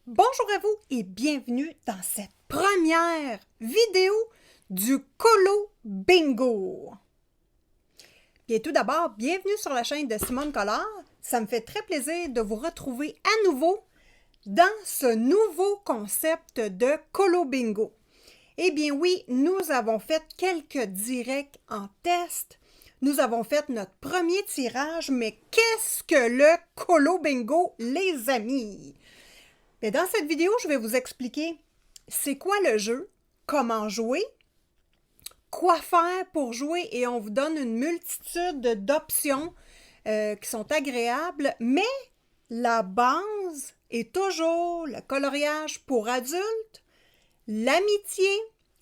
Bonjour à vous et bienvenue dans cette première vidéo du Colo Bingo. Bien, tout d'abord, bienvenue sur la chaîne de Simone Collard. Ça me fait très plaisir de vous retrouver à nouveau dans ce nouveau concept de Colo Bingo. Eh bien oui, nous avons fait quelques directs en test. Nous avons fait notre premier tirage, mais qu'est-ce que le Colo Bingo, les amis? Mais dans cette vidéo, je vais vous expliquer c'est quoi le jeu, comment jouer, quoi faire pour jouer et on vous donne une multitude d'options qui sont agréables, mais la base est toujours le coloriage pour adultes, l'amitié,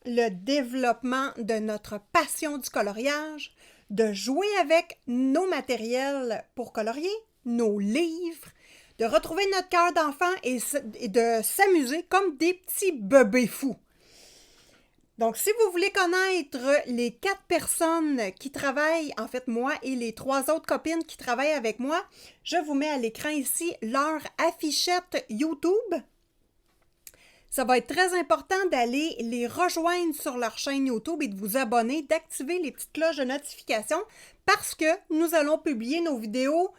le développement de notre passion du coloriage, de jouer avec nos matériels pour colorier, nos livres, de retrouver notre cœur d'enfant et de s'amuser comme des petits bébés fous. Donc, si vous voulez connaître les 4 personnes qui travaillent, en fait moi et les 3 autres copines qui travaillent avec moi, je vous mets à l'écran ici leur affichette YouTube. Ça va être très important d'aller les rejoindre sur leur chaîne YouTube et de vous abonner, d'activer les petites cloches de notification parce que nous allons publier nos vidéos.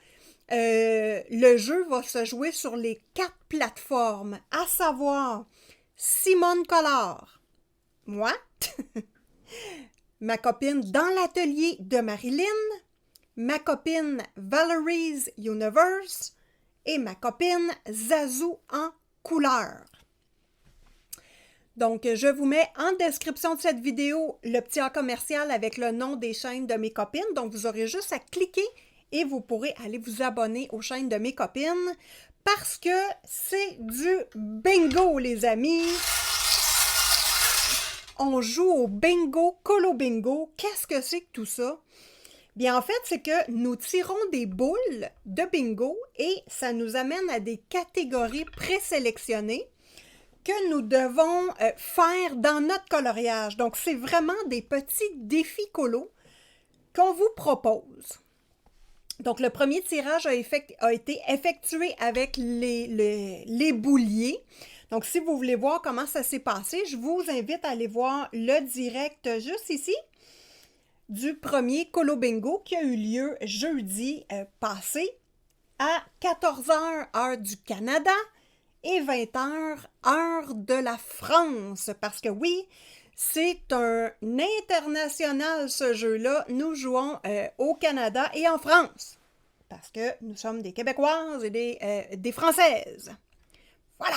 Le jeu va se jouer sur les 4 plateformes, à savoir Simone Collard, moi, ma copine dans l'atelier de Marilyn, ma copine Valerie's Universe et ma copine Zazou en couleur. Donc, je vous mets en description de cette vidéo le petit A commercial avec le nom des chaînes de mes copines. Donc, vous aurez juste à cliquer et vous pourrez aller vous abonner aux chaînes de mes copines parce que c'est du bingo, les amis. On joue au bingo, Colo Bingo. Qu'est-ce que c'est que tout ça? Bien, en fait, c'est que nous tirons des boules de bingo et ça nous amène à des catégories présélectionnées que nous devons faire dans notre coloriage. Donc, c'est vraiment des petits défis colo qu'on vous propose. Donc, le premier tirage a été effectué avec les bouliers. Donc, si vous voulez voir comment ça s'est passé, je vous invite à aller voir le direct juste ici du premier Colo Bingo qui a eu lieu jeudi passé à 14h heure du Canada et 20h heure de la France. Parce que oui, c'est un international ce jeu-là. Nous jouons au Canada et en France. Parce que nous sommes des Québécoises et des Françaises. Voilà!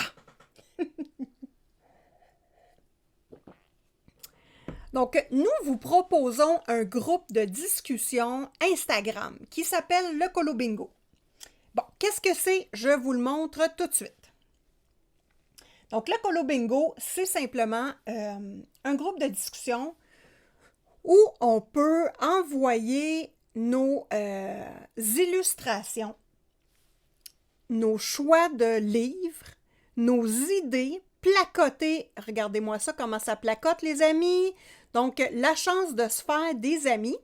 Donc, nous vous proposons un groupe de discussion Instagram qui s'appelle le Colo Bingo. Bon, qu'est-ce que c'est? Je vous le montre tout de suite. Donc, le Colo Bingo, c'est simplement un groupe de discussion où on peut envoyer nos illustrations, nos choix de livres, nos idées, placoter. Regardez-moi ça, comment ça placote, les amis. Donc, la chance de se faire des amis.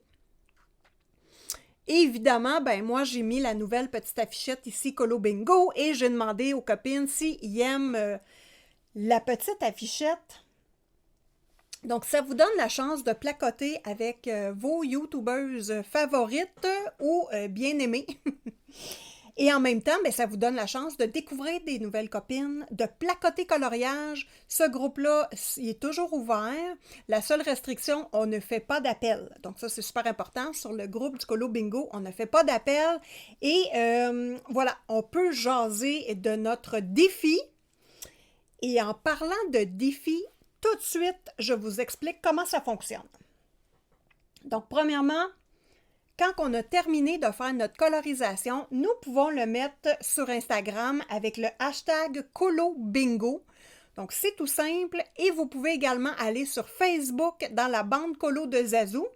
Et évidemment, ben moi, j'ai mis la nouvelle petite affichette ici, Colo Bingo, et j'ai demandé aux copines s'ils aiment la petite affichette. Donc, ça vous donne la chance de placoter avec vos YouTubeuses favorites ou bien-aimées. Et en même temps, bien, ça vous donne la chance de découvrir des nouvelles copines, de placoter coloriage. Ce groupe-là, il est toujours ouvert. La seule restriction, on ne fait pas d'appel. Donc ça, c'est super important. Sur le groupe du Colo Bingo, on ne fait pas d'appel. Et voilà, on peut jaser de notre défi. Et en parlant de défi, tout de suite, je vous explique comment ça fonctionne. Donc, premièrement, quand on a terminé de faire notre colorisation, nous pouvons le mettre sur Instagram avec le hashtag ColoBingo. Donc, c'est tout simple. Et vous pouvez également aller sur Facebook dans la bande Colo de Zazou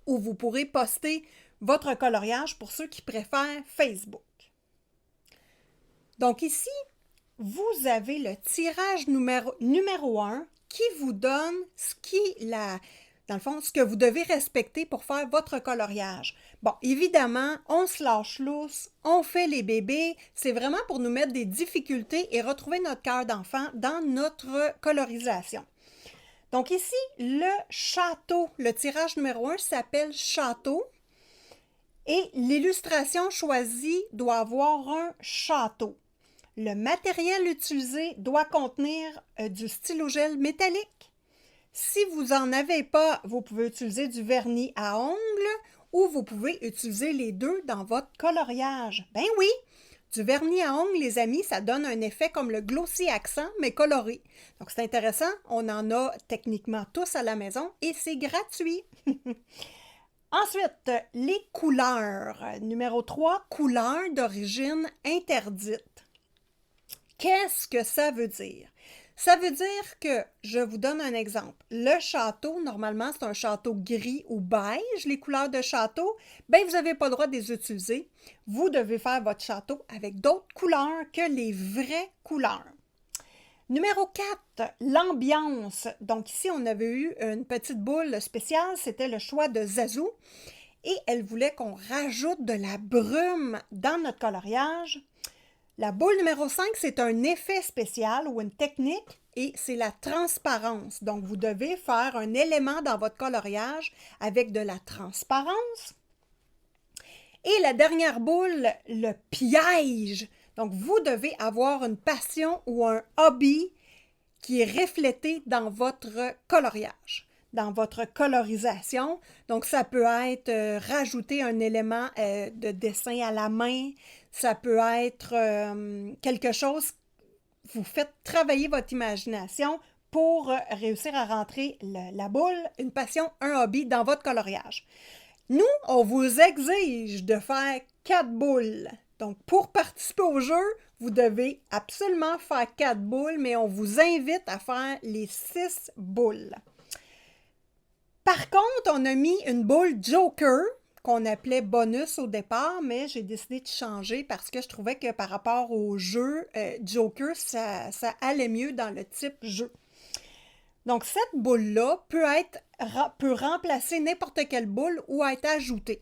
où vous pourrez poster votre coloriage pour ceux qui préfèrent Facebook. Donc ici, vous avez le tirage numéro 1 qui vous donne Dans le fond, ce que vous devez respecter pour faire votre coloriage. Bon, évidemment, on se lâche lousse, on fait les bébés. C'est vraiment pour nous mettre des difficultés et retrouver notre cœur d'enfant dans notre colorisation. Donc ici, le château, le tirage numéro 1 s'appelle château. Et l'illustration choisie doit avoir un château. Le matériel utilisé doit contenir du stylo-gel métallique. Si vous n'en avez pas, vous pouvez utiliser du vernis à ongles ou vous pouvez utiliser les deux dans votre coloriage. Ben oui, du vernis à ongles, les amis, ça donne un effet comme le glossy accent, mais coloré. Donc c'est intéressant, on en a techniquement tous à la maison et c'est gratuit. Ensuite, les couleurs. Numéro 3, couleurs d'origine interdite. Qu'est-ce que ça veut dire? Ça veut dire que, je vous donne un exemple, le château, normalement, c'est un château gris ou beige, les couleurs de château, bien, vous n'avez pas le droit de les utiliser. Vous devez faire votre château avec d'autres couleurs que les vraies couleurs. Numéro 4, l'ambiance. Donc ici, on avait eu une petite boule spéciale, c'était le choix de Zazou. Et elle voulait qu'on rajoute de la brume dans notre coloriage. La boule numéro 5, c'est un effet spécial ou une technique et c'est la transparence. Donc, vous devez faire un élément dans votre coloriage avec de la transparence. Et la dernière boule, le piège. Donc, vous devez avoir une passion ou un hobby qui est reflété dans votre coloriage, dans votre colorisation. Donc, ça peut être rajouter un élément de dessin à la main, ça peut être quelque chose, vous faites travailler votre imagination pour réussir à rentrer la boule, une passion, un hobby dans votre coloriage. Nous, on vous exige de faire 4 boules. Donc, pour participer au jeu, vous devez absolument faire 4 boules, mais on vous invite à faire les 6 boules. Par contre, on a mis une boule Joker, qu'on appelait bonus au départ, mais j'ai décidé de changer parce que je trouvais que par rapport au jeu, Joker, ça allait mieux dans le type jeu. Donc, cette boule-là peut remplacer n'importe quelle boule ou être ajoutée.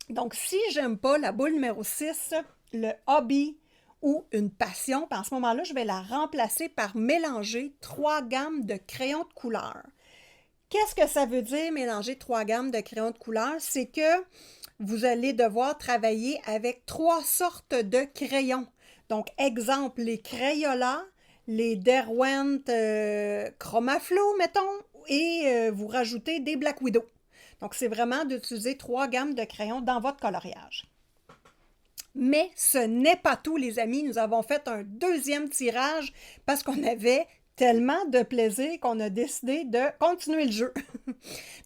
Donc, si j'aime pas la boule numéro 6, le hobby ou une passion, à ce moment-là, je vais la remplacer par mélanger 3 gammes de crayons de couleur. Qu'est-ce que ça veut dire mélanger 3 gammes de crayons de couleur? C'est que vous allez devoir travailler avec 3 sortes de crayons. Donc, exemple, les Crayola, les Derwent Chromaflow, mettons, et vous rajoutez des Black Widow. Donc, c'est vraiment d'utiliser 3 gammes de crayons dans votre coloriage. Mais ce n'est pas tout, les amis. Nous avons fait un deuxième tirage parce qu'on avait tellement de plaisir qu'on a décidé de continuer le jeu.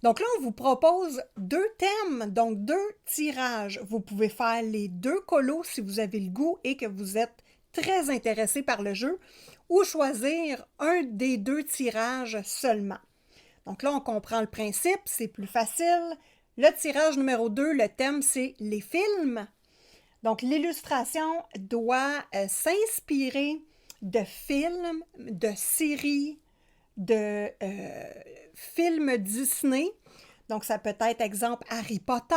Donc là, on vous propose 2 thèmes, donc 2 tirages. Vous pouvez faire les 2 colos si vous avez le goût et que vous êtes très intéressé par le jeu, ou choisir un des 2 tirages seulement. Donc là, on comprend le principe, c'est plus facile. Le tirage numéro 2, le thème, c'est les films. Donc, l'illustration doit s'inspirer de films, de séries, de films Disney. Donc, ça peut être, exemple, Harry Potter,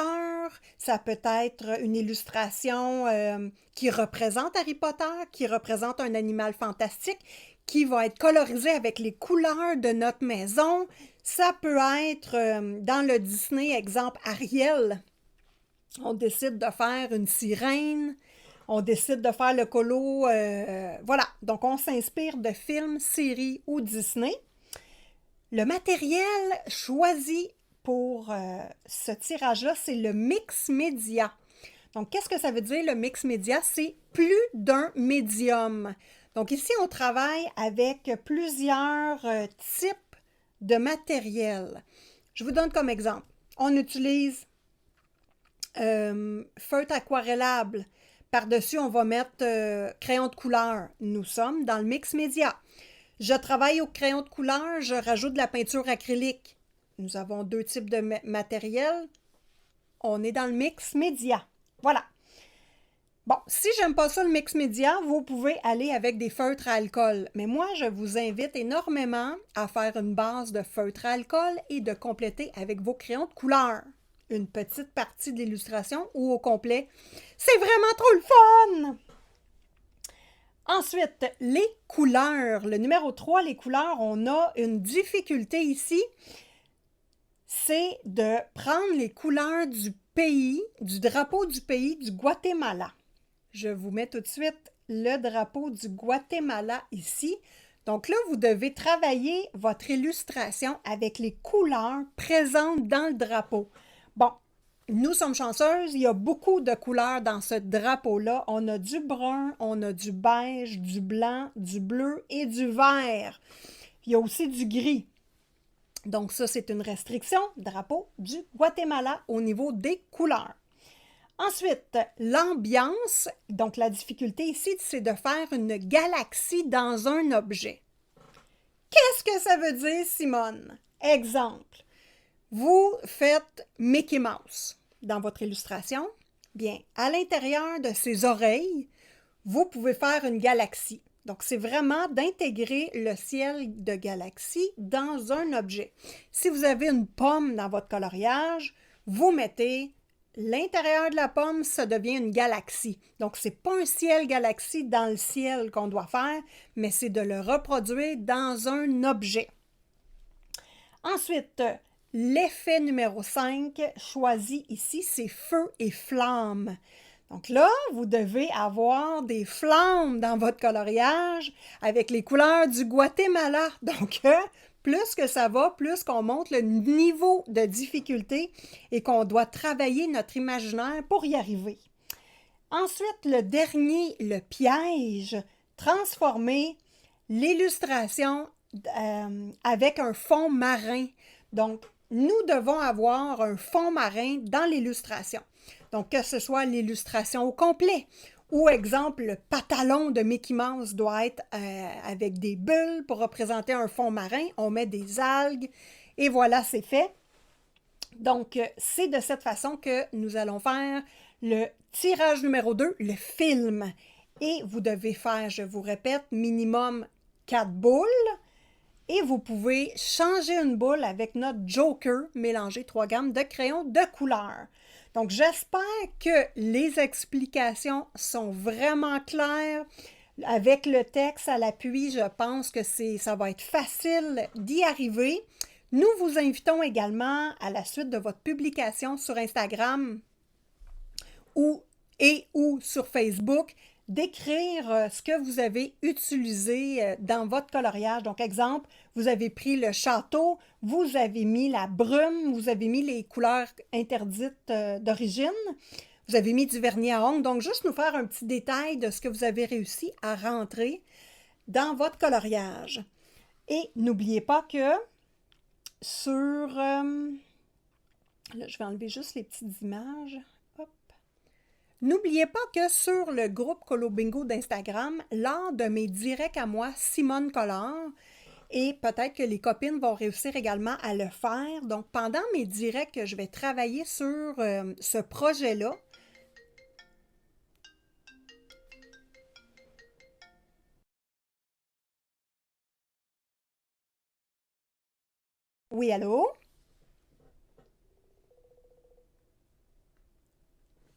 ça peut être une illustration qui représente Harry Potter, qui représente un animal fantastique, qui va être colorisé avec les couleurs de notre maison. Ça peut être, dans le Disney, exemple, Ariel. On décide de faire une sirène, on décide de faire le colo, voilà. Donc, on s'inspire de films, séries ou Disney. Le matériel choisi pour ce tirage-là, c'est le mix média. Donc, qu'est-ce que ça veut dire, le mix média? C'est plus d'un médium. Donc, ici, on travaille avec plusieurs types de matériel. Je vous donne comme exemple. On utilise feutre aquarellable. Par-dessus, on va mettre crayon de couleur. Nous sommes dans le mix média. Je travaille au crayon de couleur, je rajoute de la peinture acrylique. Nous avons 2 types de matériel. On est dans le mix média. Voilà. Bon, si j'aime pas ça le mix média, vous pouvez aller avec des feutres à alcool. Mais moi, je vous invite énormément à faire une base de feutre à alcool et de compléter avec vos crayons de couleur. Une petite partie de l'illustration ou au complet. C'est vraiment trop le fun! Ensuite, les couleurs. Le numéro 3, les couleurs, on a une difficulté ici. C'est de prendre les couleurs du pays, du drapeau du pays du Guatemala. Je vous mets tout de suite le drapeau du Guatemala ici. Donc là, vous devez travailler votre illustration avec les couleurs présentes dans le drapeau. Bon, nous sommes chanceuses, il y a beaucoup de couleurs dans ce drapeau-là. On a du brun, on a du beige, du blanc, du bleu et du vert. Il y a aussi du gris. Donc ça, c'est une restriction, drapeau du Guatemala au niveau des couleurs. Ensuite, l'ambiance. Donc la difficulté ici, c'est de faire une galaxie dans un objet. Qu'est-ce que ça veut dire, Simone? Exemple, vous faites Mickey Mouse dans votre illustration. Bien, à l'intérieur de ses oreilles, vous pouvez faire une galaxie. Donc, c'est vraiment d'intégrer le ciel de galaxie dans un objet. Si vous avez une pomme dans votre coloriage, vous mettez l'intérieur de la pomme, ça devient une galaxie. Donc, ce n'est pas un ciel-galaxie dans le ciel qu'on doit faire, mais c'est de le reproduire dans un objet. Ensuite, l'effet numéro 5 choisi ici, c'est feu et flamme. Donc là, vous devez avoir des flammes dans votre coloriage avec les couleurs du Guatemala. Donc, plus que ça va, plus qu'on monte le niveau de difficulté et qu'on doit travailler notre imaginaire pour y arriver. Ensuite, le dernier, le piège, transformer l'illustration avec un fond marin. Donc, nous devons avoir un fond marin dans l'illustration. Donc, que ce soit l'illustration au complet ou, exemple, le pantalon de Mickey Mouse doit être avec des bulles pour représenter un fond marin. On met des algues et voilà, c'est fait. Donc, c'est de cette façon que nous allons faire le tirage numéro 2, le film. Et vous devez faire, je vous répète, minimum 4 boules. Et vous pouvez changer une boule avec notre Joker, mélanger 3 gammes de crayons de couleur. Donc, j'espère que les explications sont vraiment claires. Avec le texte à l'appui, je pense que ça va être facile d'y arriver. Nous vous invitons également à la suite de votre publication sur Instagram ou sur Facebook d'écrire ce que vous avez utilisé dans votre coloriage. Donc, exemple, vous avez pris le château, vous avez mis la brume, vous avez mis les couleurs interdites d'origine, vous avez mis du vernis à ongles. Donc, juste nous faire un petit détail de ce que vous avez réussi à rentrer dans votre coloriage. Et n'oubliez pas que sur... là, je vais enlever juste les petites images. N'oubliez pas que sur le groupe Colo Bingo d'Instagram, lors de mes directs à moi, Simone Collard, et peut-être que les copines vont réussir également à le faire. Donc, pendant mes directs, je vais travailler sur ce projet-là. Oui, allô?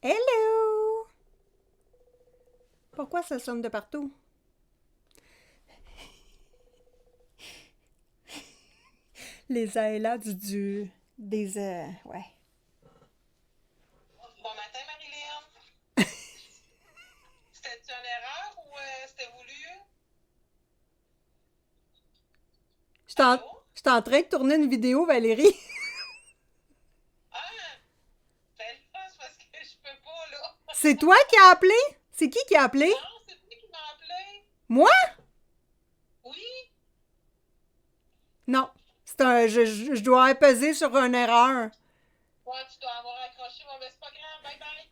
Hello! Pourquoi ça sonne de partout? Les là des... ouais. Bon matin, Marilyn. C'était une erreur ou c'était voulu? J'étais en train de tourner une vidéo, Valérie. Ah! Ben là, c'est parce que je peux pas, là. C'est toi qui as appelé? C'est qui a appelé? Non, c'est toi qui m'as appelé. Moi? Oui? Non. Je dois peser sur une erreur. Ouais, tu dois avoir accroché. Bon, ben c'est pas grave. Bye bye.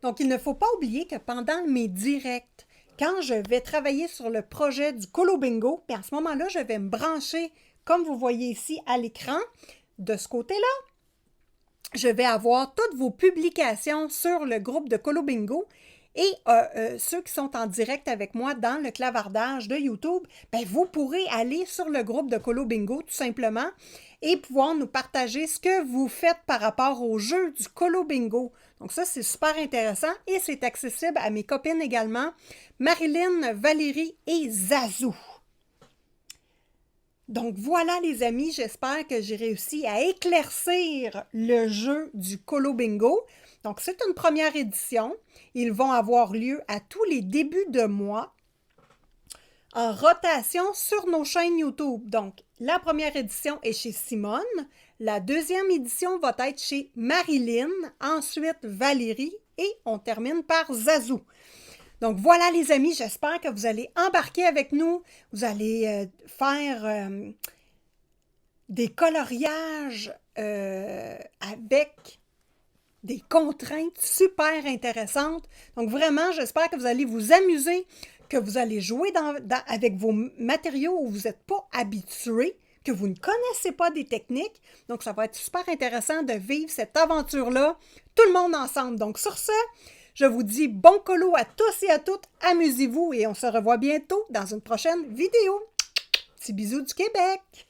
Donc, il ne faut pas oublier que pendant mes directs, quand je vais travailler sur le projet du Colo Bingo, puis à ce moment-là, je vais me brancher, comme vous voyez ici à l'écran, de ce côté-là. je vais avoir toutes vos publications sur le groupe de Colo Bingo. Et ceux qui sont en direct avec moi dans le clavardage de YouTube, ben, vous pourrez aller sur le groupe de Colo Bingo tout simplement et pouvoir nous partager ce que vous faites par rapport au jeu du Colo Bingo. Donc ça, c'est super intéressant et c'est accessible à mes copines également, Marilyn, Valérie et Zazou. Donc voilà les amis, j'espère que j'ai réussi à éclaircir le jeu du Colo Bingo. Donc c'est une première édition. Ils vont avoir lieu à tous les débuts de mois en rotation sur nos chaînes YouTube. Donc la première édition est chez Simone, la deuxième édition va être chez Marilyn, ensuite Valérie et on termine par Zazou. Donc voilà les amis, j'espère que vous allez embarquer avec nous, vous allez faire des coloriages avec des contraintes super intéressantes. Donc vraiment, j'espère que vous allez vous amuser, que vous allez jouer avec vos matériaux où vous n'êtes pas habitués, que vous ne connaissez pas des techniques. Donc ça va être super intéressant de vivre cette aventure-là, tout le monde ensemble. Donc sur ce, je vous dis bon colo à tous et à toutes, amusez-vous et on se revoit bientôt dans une prochaine vidéo. Petit bisou du Québec!